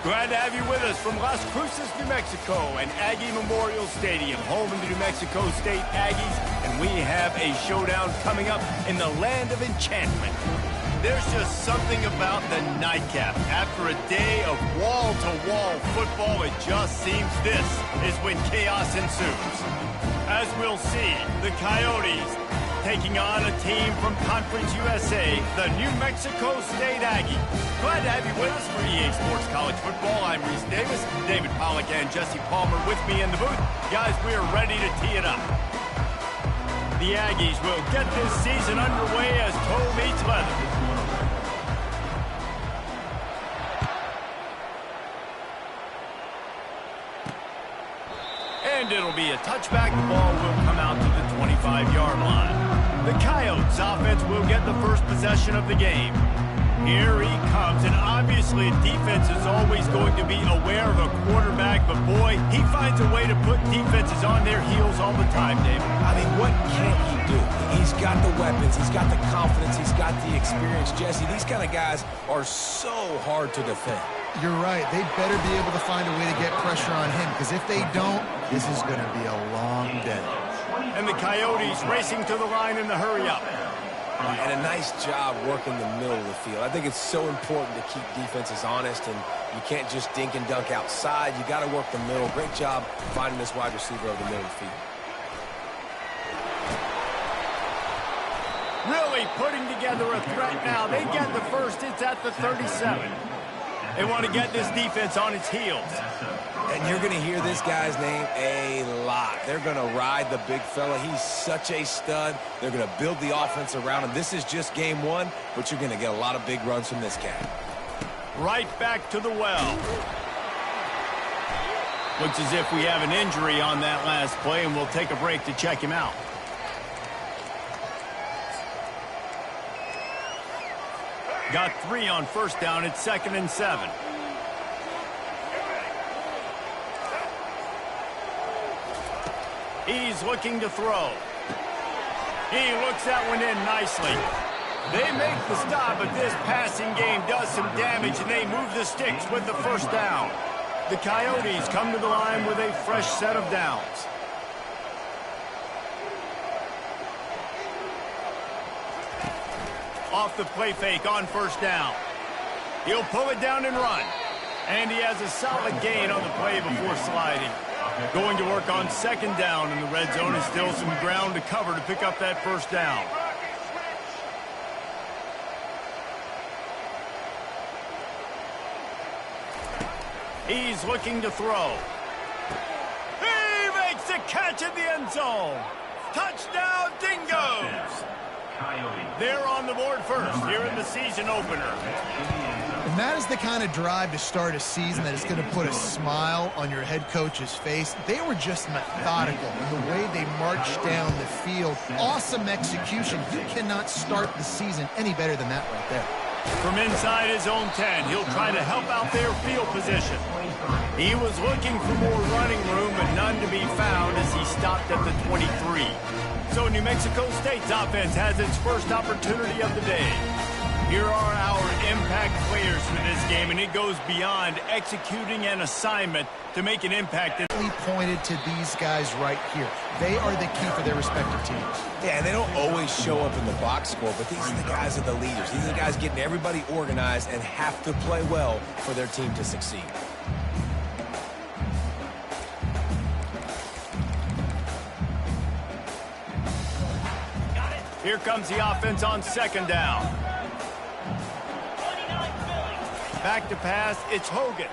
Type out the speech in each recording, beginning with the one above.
Glad to have you with us from Las Cruces, New Mexico, and Aggie Memorial Stadium, home of the New Mexico State Aggies, and we have a showdown coming up in the land of enchantment. There's just something about the nightcap. After a day of wall-to-wall football, it just seems this is when chaos ensues. As we'll see, the Coyotes taking on a team from Conference USA, the New Mexico State Aggies. Glad to have you with us for EA Sports College Football. I'm Reese Davis, David Pollack and Jesse Palmer with me in the booth. Guys, we're ready to tee it up. The Aggies will get this season underway as toe meets leather. And it'll be a touchback. The ball will come out to the 25-yard line. The Coyotes offense will get the first possession of the game. Here he comes, and obviously defense is always going to be aware of a quarterback, but boy, he finds a way to put defenses on their heels all the time, David. I mean, what can't he do? He's got the weapons, he's got the confidence, he's got the experience. Jesse, these kind of guys are so hard to defend. You're right. They better be able to find a way to get pressure on him, because if they don't, this is going to be a long day. And the Coyotes racing to the line in the hurry-up. And a nice job working the middle of the field. I think it's so important to keep defenses honest, and you can't just dink and dunk outside. You got to work the middle. Great job finding this wide receiver over the middle of the field. Really putting together a threat now. They get the first. It's at the 37. They want to get this defense on its heels. And you're going to hear this guy's name a lot. They're going to ride the big fella. He's such a stud. They're going to build the offense around him. This is just game one, but you're going to get a lot of big runs from this cat. Right back to the well. Looks as if we have an injury on that last play, and we'll take a break to check him out. Got 3 on first down. It's 2nd and 7. He's looking to throw. He looks that one in nicely. They make the stop, but this passing game does some damage, and they move the sticks with the first down. The Coyotes come to the line with a fresh set of downs. Off the play fake on first down. He'll pull it down and run. And he has a solid gain on the play before sliding. Going to work on 2nd down in the red zone, and still some ground to cover to pick up that first down. He's looking to throw. He makes the catch in the end zone. Touchdown, Dingoes! They're on the board first here in the season opener. And that is the kind of drive to start a season that is going to put a smile on your head coach's face. They were just methodical in the way they marched down the field. Awesome execution. You cannot start the season any better than that right there. From inside his own 10, he'll try to help out their field position. He was looking for more running room, but none to be found as he stopped at the 23. So New Mexico State's offense has its first opportunity of the day. Here are our impact players for this game, and it goes beyond executing an assignment to make an impact. Pointed to these guys right here. They are the key for their respective teams. Yeah, and they don't always show up in the box score, but these are the guys that are the leaders. These are the guys getting everybody organized and have to play well for their team to succeed. Here comes the offense on 2nd down. Back to pass, it's Hogan.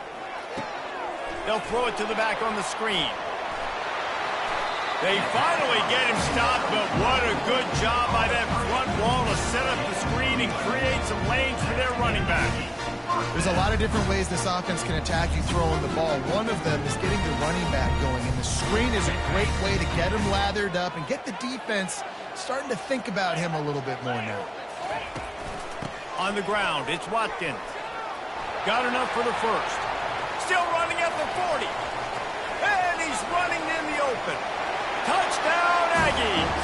They'll throw it to the back on the screen. They finally get him stopped, but what a good job by that front wall to set up the screen and create some lanes for their running back. There's a lot of different ways this offense can attack you throwing the ball. One of them is getting the running back going, and the screen is a great way to get him lathered up and get the defense starting to think about him a little bit more now. On the ground, it's Watkins. Got enough for the first. Still running at the 40. And he's running in the open. Touchdown, Aggies!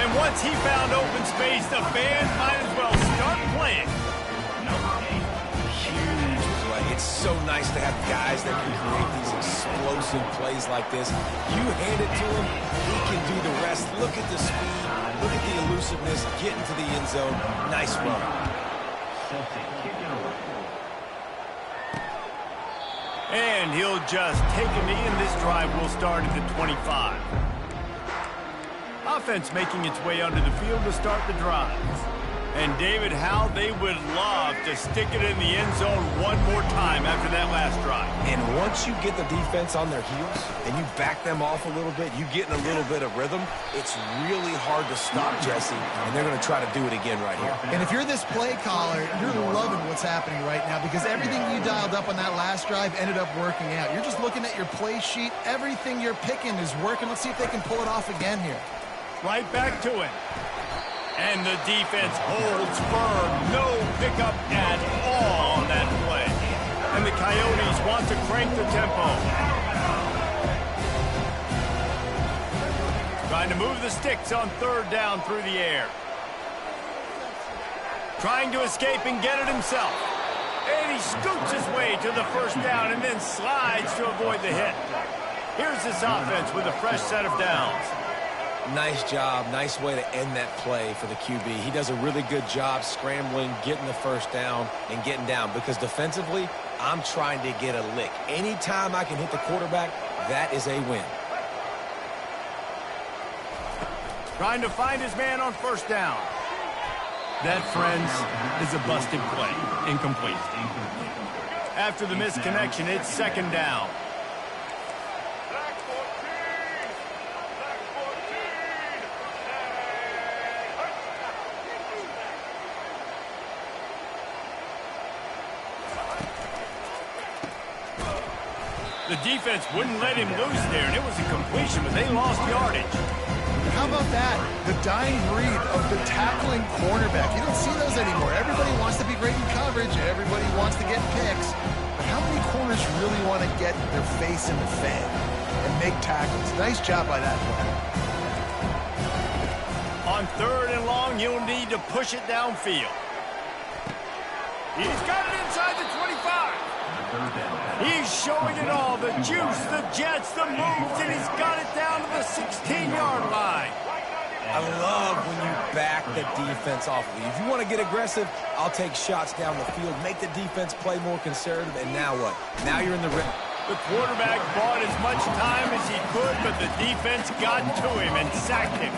And once he found open space, the fans might as well start playing. Huge play. It's so nice to have guys that can create these explosive plays like this. You hand it to him, he can do the rest. Look at the speed, look at the elusiveness, get into the end zone. Nice run. And he'll just take a knee, and this drive will start at the 25. Offense making its way onto the field to start the drive. And David, how they would love to stick it in the end zone one more time after that last drive. And once you get the defense on their heels and you back them off a little bit, you get in a little bit of rhythm, it's really hard to stop Jesse, and they're going to try to do it again right here. And if you're this play caller, you're loving what's happening right now because everything you dialed up on that last drive ended up working out. You're just looking at your play sheet. Everything you're picking is working. Let's see if they can pull it off again here. Right back to it. And the defense holds firm. No pickup at all on that play. And the Coyotes want to crank the tempo. Trying to move the sticks on third down through the air. Trying to escape and get it himself. And he scoots his way to the first down and then slides to avoid the hit. Here's this offense with a fresh set of downs. Nice job. Nice way to end that play for the QB. He does a really good job scrambling, getting the first down, and getting down. Because defensively, I'm trying to get a lick. Anytime I can hit the quarterback, that is a win. Trying to find his man on first down. That, friends, is a busted play. Incomplete. After the misconnection, it's second down. The defense wouldn't let him loose there, and it was a completion, but they lost yardage. How about that? The dying breed of the tackling cornerback. You don't see those anymore. Everybody wants to be great in coverage. Everybody wants to get picks. But how many corners really want to get their face in the fan and make tackles? Nice job by that player. On third and long, you'll need to push it downfield. He's got it inside the 25. He's showing it all, the juice, the jets, the moves, and he's got it down to the 16-yard line. I love when you back the defense off of you. If you want to get aggressive, I'll take shots down the field, make the defense play more conservative, and now what? Now you're in the rhythm. The quarterback bought as much time as he could, but the defense got to him and sacked him.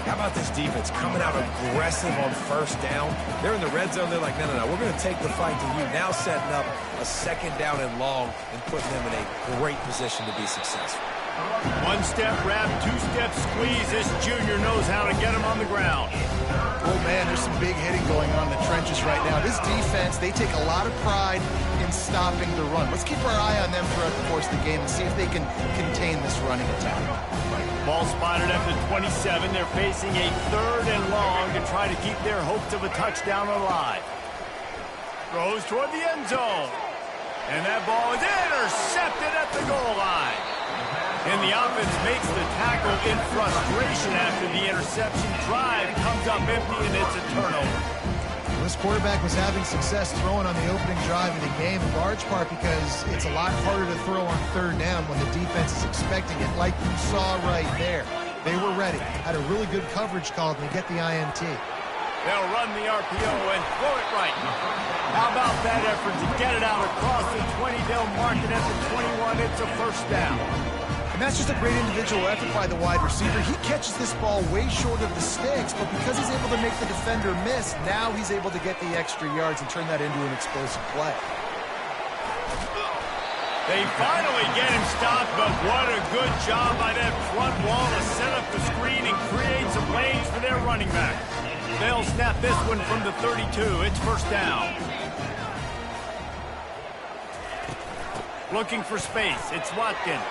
How about this defense coming out aggressive on first down? They're in the red zone. They're like, no, we're going to take the fight to you. Now setting up a second down and long and putting them in a great position to be successful. One-step wrap, two-step squeeze. This junior knows how to get him on the ground. Oh, man, there's some big hitting going on in the trenches right now. This defense, they take a lot of pride in stopping the run. Let's keep our eye on them throughout the course of the game and see if they can contain this running attack. Ball spotted at the 27. They're facing a third and long to try to keep their hopes of a touchdown alive. Throws toward the end zone. And that ball is intercepted at the goal line. And the offense makes the tackle in frustration after the interception. Drive comes up empty, and it's a turnover. This quarterback was having success throwing on the opening drive of the game, in large part because it's a lot harder to throw on third down when the defense is expecting it, like you saw right there. They were ready, had a really good coverage call, and they get the INT. They'll run the RPO and throw it right. How about that effort to get it out across the 20? They'll mark it at the 21. It's a first down. And that's just a great individual effort by the wide receiver. He catches this ball way short of the sticks, but because he's able to make the defender miss, now he's able to get the extra yards and turn that into an explosive play. They finally get him stopped, but what a good job by that front wall to set up the screen and create some lanes for their running back. They'll snap this one from the 32. It's first down. Looking for space. It's Watkins.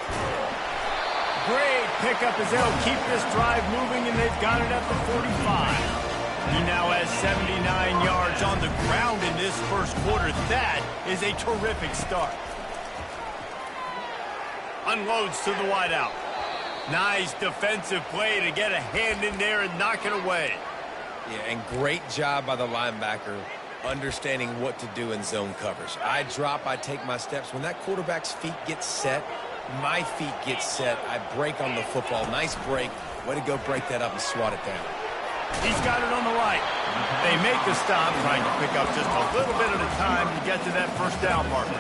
Great pickup as they'll keep this drive moving, and they've got it at the 45. He now has 79 yards on the ground in this first quarter. That is a terrific start. Unloads to the wideout. Nice defensive play to get a hand in there and knock it away. Yeah, and great job by the linebacker understanding what to do in zone coverage. I drop, I take my steps. When that quarterback's feet get set, my feet get set. I break on the football. Nice break. Way to go break that up and swat it down. He's got it on the right. They make the stop, trying to pick up just a little bit at a time to get to that first down marker.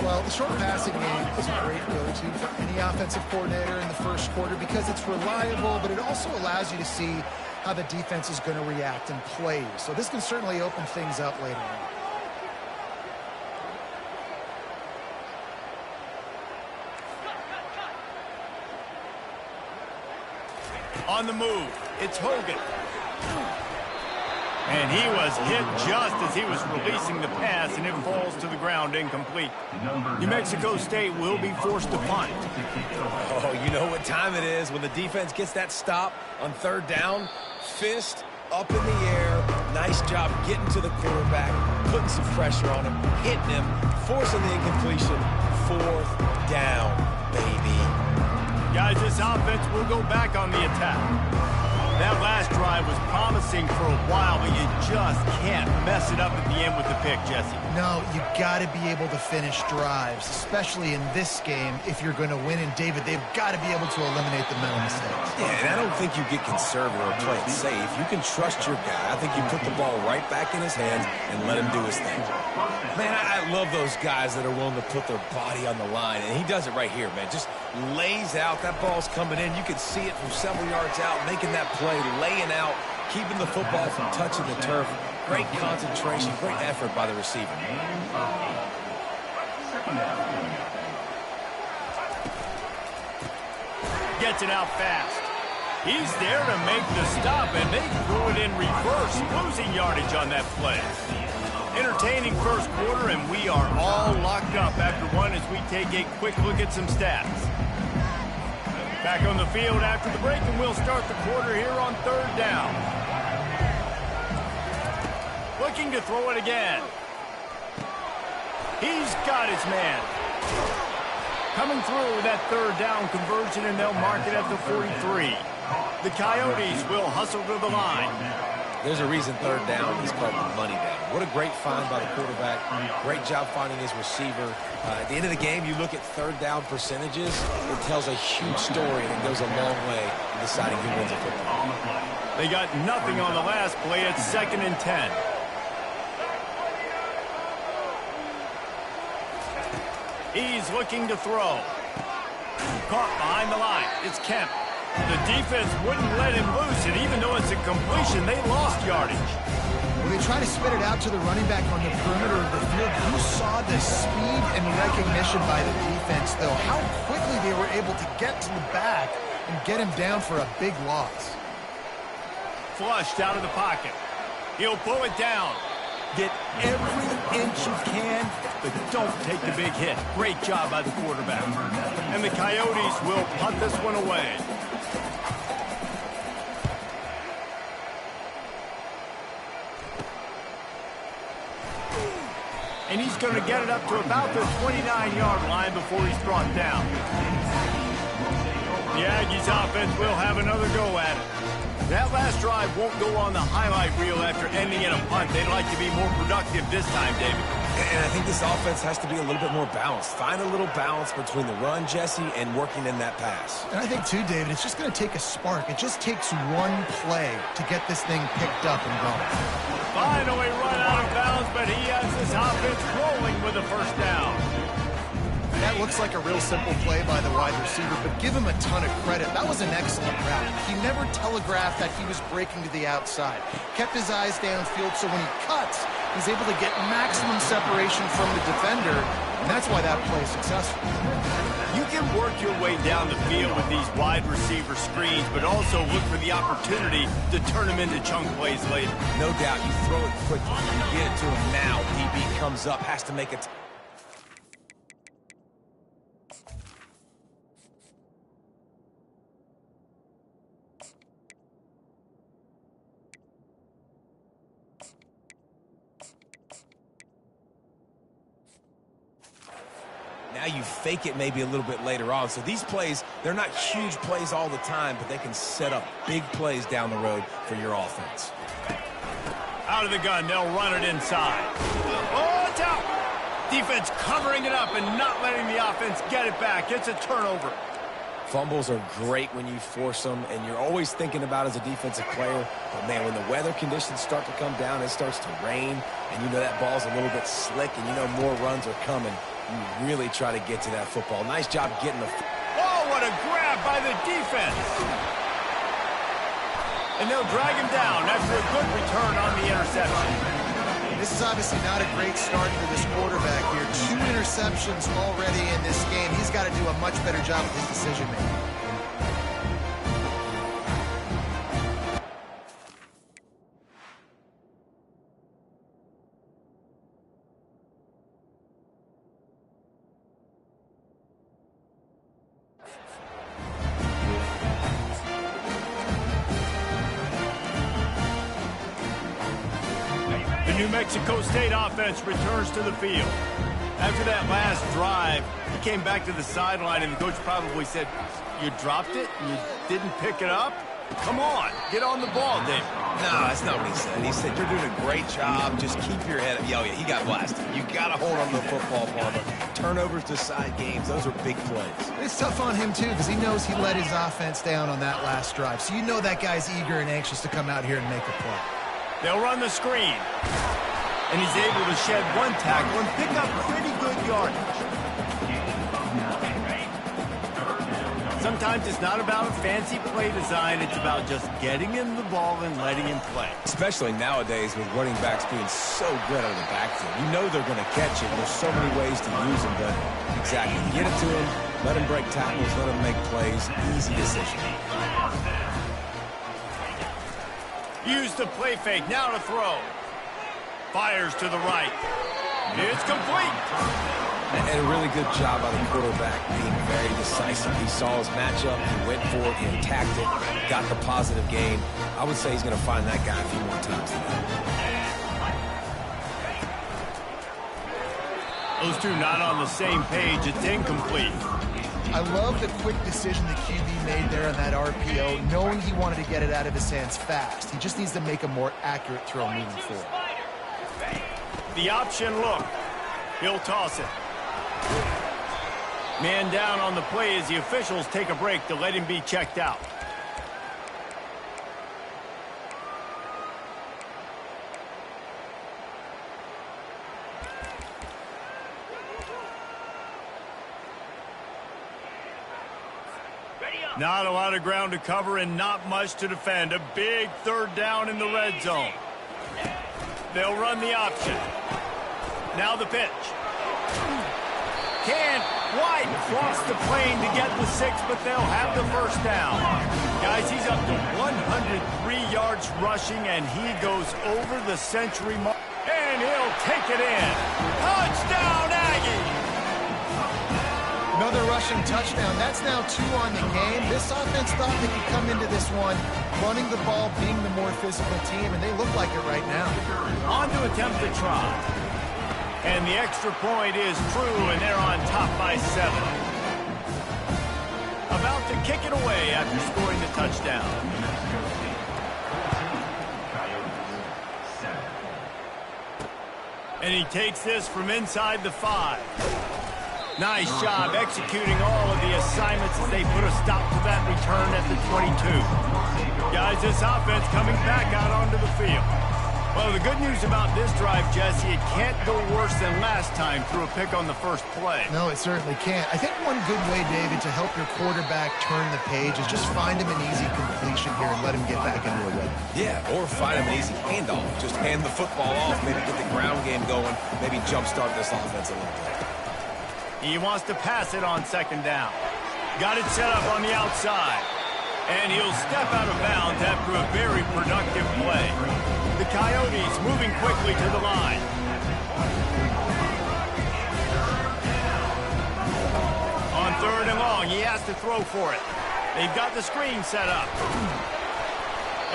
Well, the short passing game is a great go-to for any offensive coordinator in the first quarter because it's reliable, but it also allows you to see how the defense is going to react and play. So this can certainly open things up later on. On the move, it's Hogan. And he was hit just as he was releasing the pass, and it falls to the ground incomplete. New Mexico State will be forced to punt. Oh, you know what time it is when the defense gets that stop on third down. Fist up in the air. Nice job getting to the quarterback, putting some pressure on him, hitting him, forcing the incompletion. Fourth down, baby. Guys, this offense will go back on the attack. That last drive was promising for a while, but you just can't mess it up at the end with the pick, Jesse. No, you got to be able to finish drives, especially in this game if you're going to win. And, David, they've got to be able to eliminate the mental mistakes. Yeah, and I don't think you get conservative or play it safe. You can trust your guy. I think you put the ball right back in his hands and let him do his thing. Man, I love those guys that are willing to put their body on the line, and he does it right here, man. Just lays out. That ball's coming in. You can see it from several yards out, making that play, laying out, keeping the football from touching the turf. Great concentration, great effort by the receiver. Gets it out fast. He's there to make the stop, and they threw it in reverse, losing yardage on that play. Entertaining first quarter, and we are all locked up after one as we take a quick look at some stats. Back on the field after the break, and we'll start the quarter here on third down. Looking to throw it again. He's got his man. Coming through that third down conversion, and they'll mark it at the 43. The Coyotes will hustle to the line. There's a reason third down is called the money down. What a great find by the quarterback. Great job finding his receiver. At the end of the game, you look at third down percentages. It tells a huge story, and it goes a long way in deciding who wins a football. They got nothing on the last play. It's 2nd and 10. He's looking to throw. Caught behind the line. It's Kemp. The defense wouldn't let him loose, and even though it's a completion, they lost yardage. When they try to spit it out to the running back on the perimeter of the field, you saw the speed and recognition by the defense, though. How quickly they were able to get to the back and get him down for a big loss. Flushed out of the pocket. He'll pull it down. Get every inch you can, but don't take the big hit. Great job by the quarterback. And the Coyotes will punt this one away. And he's going to get it up to about the 29-yard line before he's brought down. The Aggies offense will have another go at it. That last drive won't go on the highlight reel after ending in a punt. They'd like to be more productive this time, David. And I think this offense has to be a little bit more balanced. Find a little balance between the run, Jesse, and working in that pass. And I think, too, David, it's just going to take a spark. It just takes one play to get this thing picked up and going. Finally run out of bounds, but he has this offense rolling with a first down. That looks like a real simple play by the wide receiver, but give him a ton of credit. That was an excellent route. He never telegraphed that he was breaking to the outside. Kept his eyes downfield, so when he cuts, he's able to get maximum separation from the defender, and that's why that play is successful. You can work your way down the field with these wide receiver screens, but also look for the opportunity to turn them into chunk plays later. No doubt, you throw it quickly, you get it to him now. DB comes up, has to make it. Now you fake it maybe a little bit later on. So these plays, they're not huge plays all the time, but they can set up big plays down the road for your offense. Out of the gun, they'll run it inside. Oh, it's out! Defense covering it up and not letting the offense get it back. It's a turnover. Fumbles are great when you force them, and you're always thinking about as a defensive player, but man, when the weather conditions start to come down, it starts to rain, and you know that ball's a little bit slick, and you know more runs are coming. You really try to get to that football. Nice job getting the... Oh, what a grab by the defense! And they'll drag him down after a good return on the interception. This is obviously not a great start for this quarterback here. 2 interceptions already in this game. He's got to do a much better job with his decision-making. New Mexico State offense returns to the field. After that last drive, he came back to the sideline, and the coach probably said, "You dropped it? You didn't pick it up? Come on, get on the ball, Dave." No, that's not what he said. He said, "You're doing a great job. Just keep your head up." Yo, yeah, he got blasted. You got to hold on to the football, Palmer. Turnovers decide games. Those are big plays. It's tough on him, too, because he knows he let his offense down on that last drive. So you know that guy's eager and anxious to come out here and make a play. They'll run the screen. And he's able to shed one tackle and pick up pretty good yardage. Sometimes it's not about a fancy play design. It's about just getting him the ball and letting him play. Especially nowadays with running backs being so good out of the backfield. You know they're going to catch it. There's so many ways to use them, but exactly. Get it to him, let him break tackles, let him make plays. Easy decision. Use the play fake. Now to throw. Fires to the right. It's complete. And a really good job by the quarterback being very decisive. He saw his matchup, he went for it, he attacked it, got the positive gain. I would say he's going to find that guy a few more times today. Those two not on the same page. It's incomplete. I love the quick decision the QB made there on that RPO, knowing he wanted to get it out of his hands fast. He just needs to make a more accurate throw moving forward. The option look. He'll toss it. Man down on the play as the officials take a break to let him be checked out. Not a lot of ground to cover and not much to defend. A big third down in the red zone. They'll run the option. Now the pitch. Can't quite cross the plane to get the 6, but they'll have the first down. Guys, he's up to 103 yards rushing, and he goes over the century mark. And he'll take it in. Touchdown, Aggie! Another rushing touchdown. That's now 2 on the game. This offense thought they could come into this one running the ball, being the more physical team, and they look like it right now. On to attempt the try. And the extra point is true, and they're on top by 7. About to kick it away after scoring the touchdown. And he takes this from inside the 5. Nice job executing all of the assignments as they put a stop to that return at the 22. Guys, this offense coming back out onto the field. Well, the good news about this drive, Jesse, it can't go worse than last time through a pick on the first play. No, it certainly can't. I think one good way, David, to help your quarterback turn the page is just find him an easy completion here and let him get back into a rhythm. Yeah, or find him an easy handoff. Just hand the football off, maybe get the ground game going, maybe jumpstart this offense a little bit. He wants to pass it on second down. Got it set up on the outside. And he'll step out of bounds after a very productive play. The Coyotes moving quickly to the line. On 3rd and long, he has to throw for it. They've got the screen set up.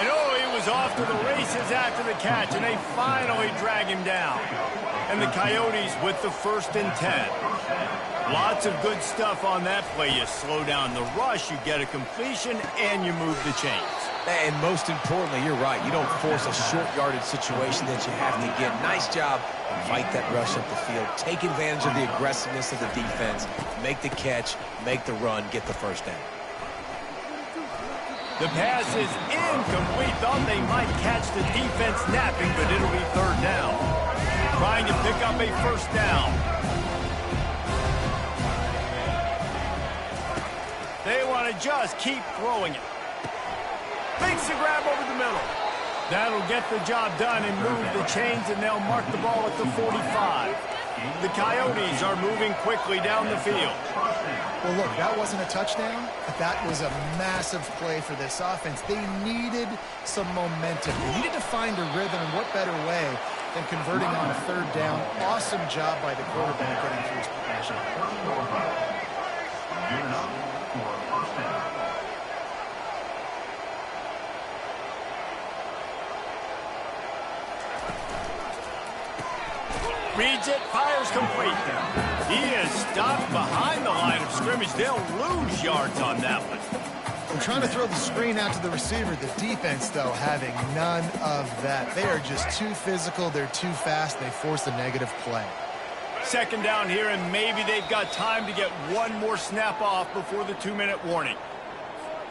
And oh, he was off to the races after the catch, and they finally drag him down. And the Coyotes with the 1st and 10. Lots of good stuff on that play. You slow down the rush, you get a completion, and you move the chains. And most importantly, you're right. You don't force a short yardage situation that you have to get. Nice job. Fight that rush up the field. Take advantage of the aggressiveness of the defense. Make the catch, make the run, get the 1st down. The pass is incomplete. Thought they might catch the defense napping, but it'll be 3rd down. Trying to pick up a 1st down. They want to just keep throwing it. Makes the grab over the middle. That'll get the job done and move the chains, and they'll mark the ball at the 45. The Coyotes are moving quickly down the field. Well, look, that wasn't a touchdown, but that was a massive play for this offense. They needed some momentum. They needed to find a rhythm, and what better way than converting on a 3rd down. Awesome job by the quarterback getting through his progression. Reads it, fires complete. He is stopped behind the line of scrimmage. They'll lose yards on that one. They're trying to throw the screen out to the receiver. The defense, though, having none of that. They are just too physical. They're too fast. They force a negative play. 2nd down here, and maybe they've got time to get one more snap off before the 2-minute warning.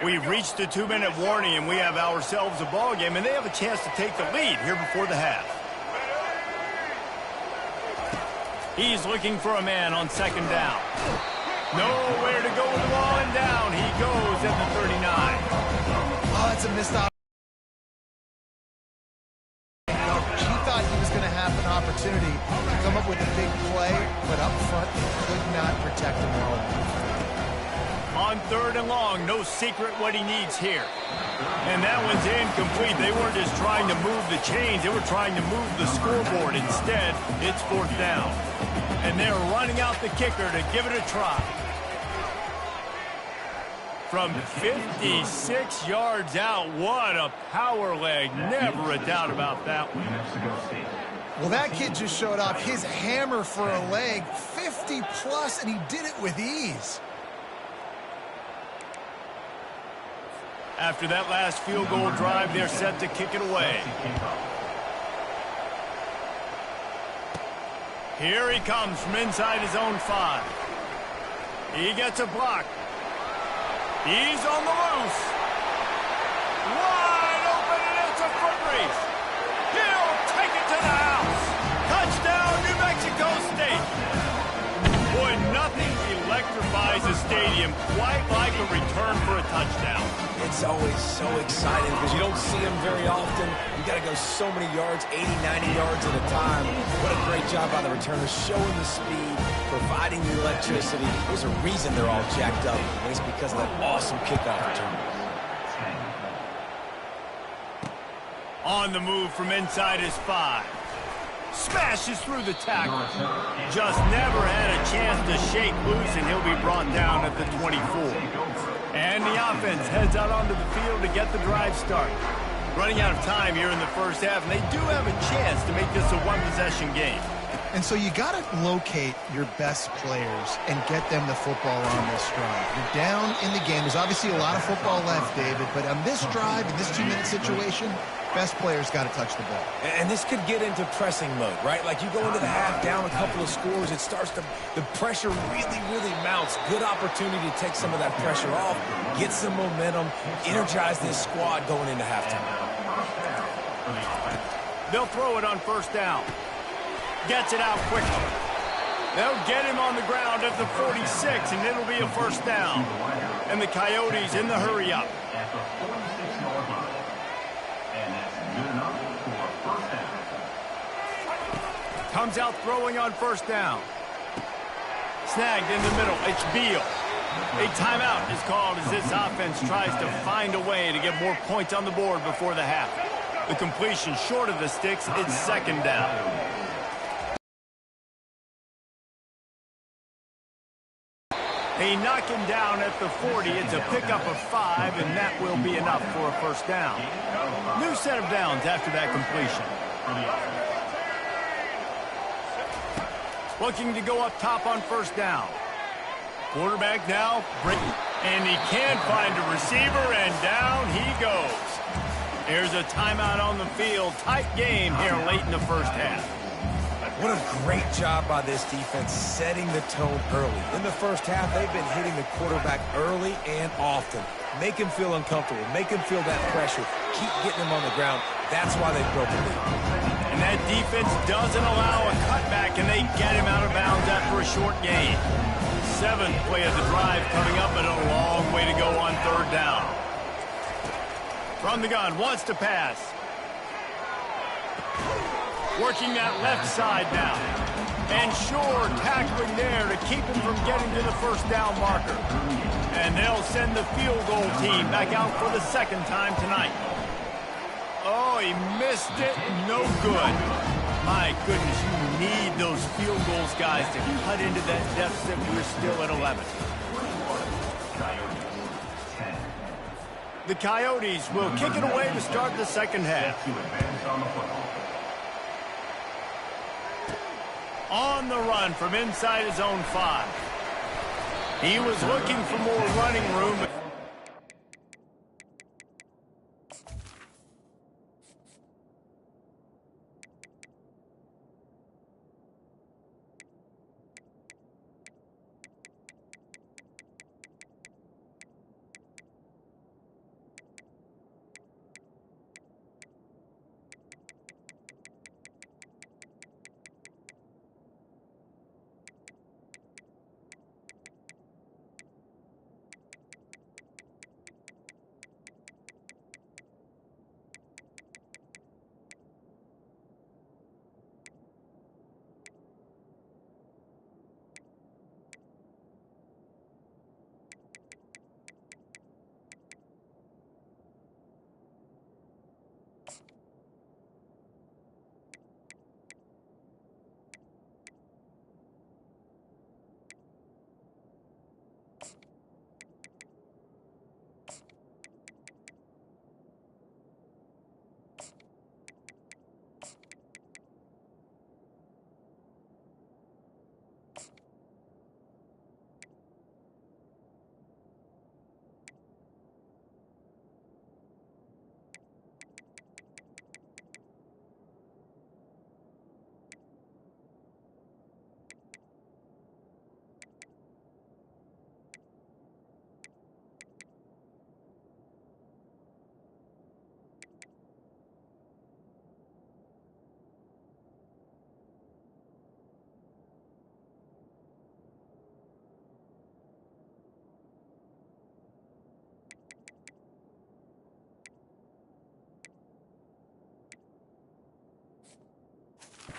We've reached the 2-minute warning, and we have ourselves a ball game, and they have a chance to take the lead here before the half. He's looking for a man on 2nd down. Nowhere to go with the ball, and down he goes at the 39. Oh, that's a missed opportunity. He thought he was going to have an opportunity to come up with a big play, but up front, they could not protect him well enough. On 3rd and long, no secret what he needs here. And that one's incomplete. They weren't just trying to move the chains. They were trying to move the scoreboard. Instead, it's 4th down. And they're running out the kicker to give it a try. From 56 yards out, what a power leg. Never a doubt about that one. Well, that kid just showed off his hammer for a leg, 50-plus, and he did it with ease. After that last field goal drive, they're set to kick it away. Here he comes from inside his own 5. He gets a block. He's on the loose. Wide open, and it's a foot race. He'll take it to the house. Touchdown, New Mexico State. Boy, nothing electrifies a stadium quite like a return for a touchdown. It's always so exciting because you don't see them very often. You got to go so many yards, 80, 90 yards at a time. What a great job by the returners, showing the speed, providing the electricity. There's a reason they're all jacked up, and it's because of that awesome kickoff return. On the move from inside his 5. Smashes through the tackle. Just never had a chance to shake loose, and he'll be brought down at the 24. And the offense heads out onto the field to get the drive started. Running out of time here in the 1st half, and they do have a chance to make this a one-possession game. And so you got to locate your best players and get them the football on this drive. You're down in the game. There's obviously a lot of football left, David, but on this drive, in this 2-minute situation, best players got to touch the ball. And this could get into pressing mode, right? Like you go into the half down a couple of scores, it starts to, the pressure really mounts. Good opportunity to take some of that pressure off, get some momentum, energize this squad going into halftime. They'll throw it on 1st down. Gets it out quickly. They'll get him on the ground at the 46, and it'll be a 1st down. And the Coyotes in the hurry up. Comes out throwing on 1st down. Snagged in the middle. It's Beal. A timeout is called as this offense tries to find a way to get more points on the board before the half. The completion short of the sticks. It's 2nd down. They knock him down at the 40. It's a pickup of 5, and that will be enough for a first down. New set of downs after that completion. Looking to go up top on first down. Quarterback now, and he can't find a receiver, and down he goes. There's a timeout on the field. Tight game here late in the first half. What a great job by this defense setting the tone early. In the first half, they've been hitting the quarterback early and often. Make him feel uncomfortable. Make him feel that pressure. Keep getting him on the ground. That's why they broke the lead. And that defense doesn't allow a cutback, and they get him out of bounds after a short gain. 7th play of the drive coming up, and a long way to go on third down. From the gun, wants to pass. Working that left side now. And Shore tackling there to keep him from getting to the first down marker. And they'll send the field goal team back out for the second time tonight. Oh, he missed it. No good. My goodness, you need those field goals, guys, to cut into that deficit. We're still at 11. The Coyotes will kick it away to start the second half. On the run from inside his own 5. He was looking for more running room.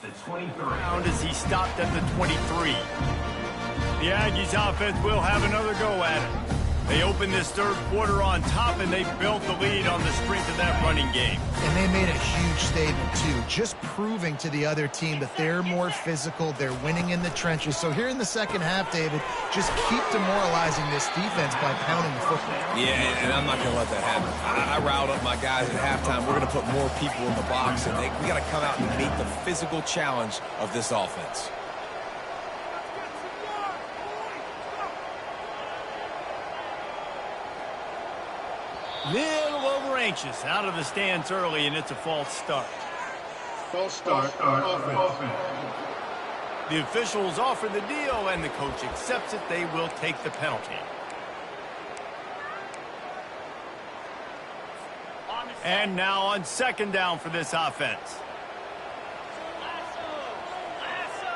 The 23. Round as he stopped at the 23. The Aggies offense will have another go at it. They opened this third quarter on top, and they built the lead on the strength of that running game. And they made a huge statement, too, just proving to the other team that they're more physical, they're winning in the trenches. So here in the second half, David, just keep demoralizing this defense by pounding the football. Yeah, and I'm not going to let that happen. I riled up my guys at halftime. We're going to put more people in the box, and we got to come out and meet the physical challenge of this offense. Little over anxious, out of the stands early, and it's a false start. False start on offense. The officials offer the deal, and the coach accepts it. They will take the penalty. And now on second down for this offense.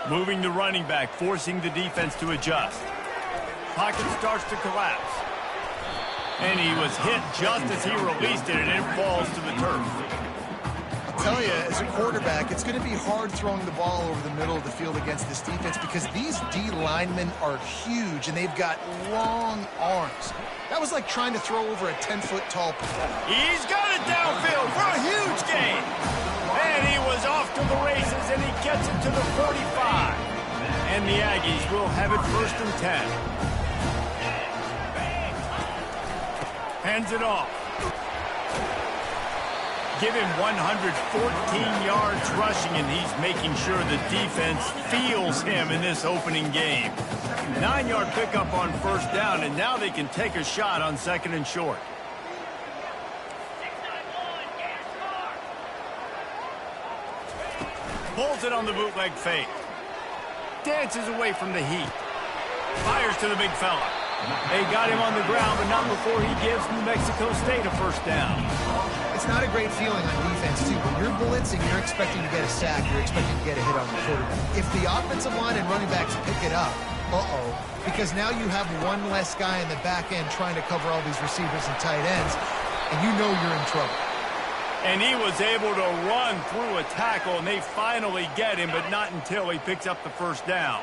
Moving the running back, forcing the defense to adjust. Pocket starts to collapse. And he was hit just as he released it, and it falls to the turf. I'll tell you, as a quarterback, it's going to be hard throwing the ball over the middle of the field against this defense because these D linemen are huge, and they've got long arms. That was like trying to throw over a 10-foot tall person. He's got it downfield for a huge gain. And he was off to the races, and he gets it to the 45. And the Aggies will have it 1st and 10. Hands it off. Give him 114 yards rushing, and he's making sure the defense feels him in this opening game. 9-yard pickup on first down, and now they can take a shot on second and short. Pulls it on the bootleg fake. Dances away from the heat. Fires to the big fella. They got him on the ground, but not before he gives New Mexico State a first down. It's not a great feeling on defense, too. When you're blitzing, you're expecting to get a sack. You're expecting to get a hit on the quarterback. If the offensive line and running backs pick it up, because now you have one less guy in the back end trying to cover all these receivers and tight ends, and you know you're in trouble. And he was able to run through a tackle, and they finally get him, but not until he picks up the first down.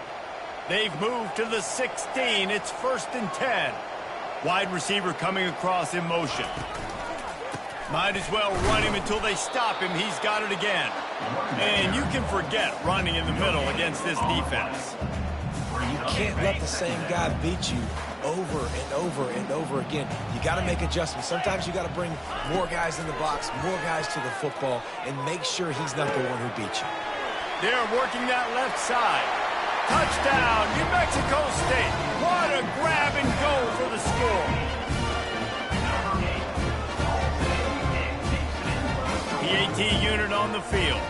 They've moved to the 16. It's 1st and 10. Wide receiver coming across in motion. Might as well run him until they stop him. He's got it again. And you can forget running in the middle against this defense. You can't let the same guy beat you over and over and over again. You got to make adjustments. Sometimes you got to bring more guys in the box, more guys to the football, and make sure he's not the one who beat you. They're working that left side. Touchdown, New Mexico State. What a grab and go for the score. PAT unit on the field.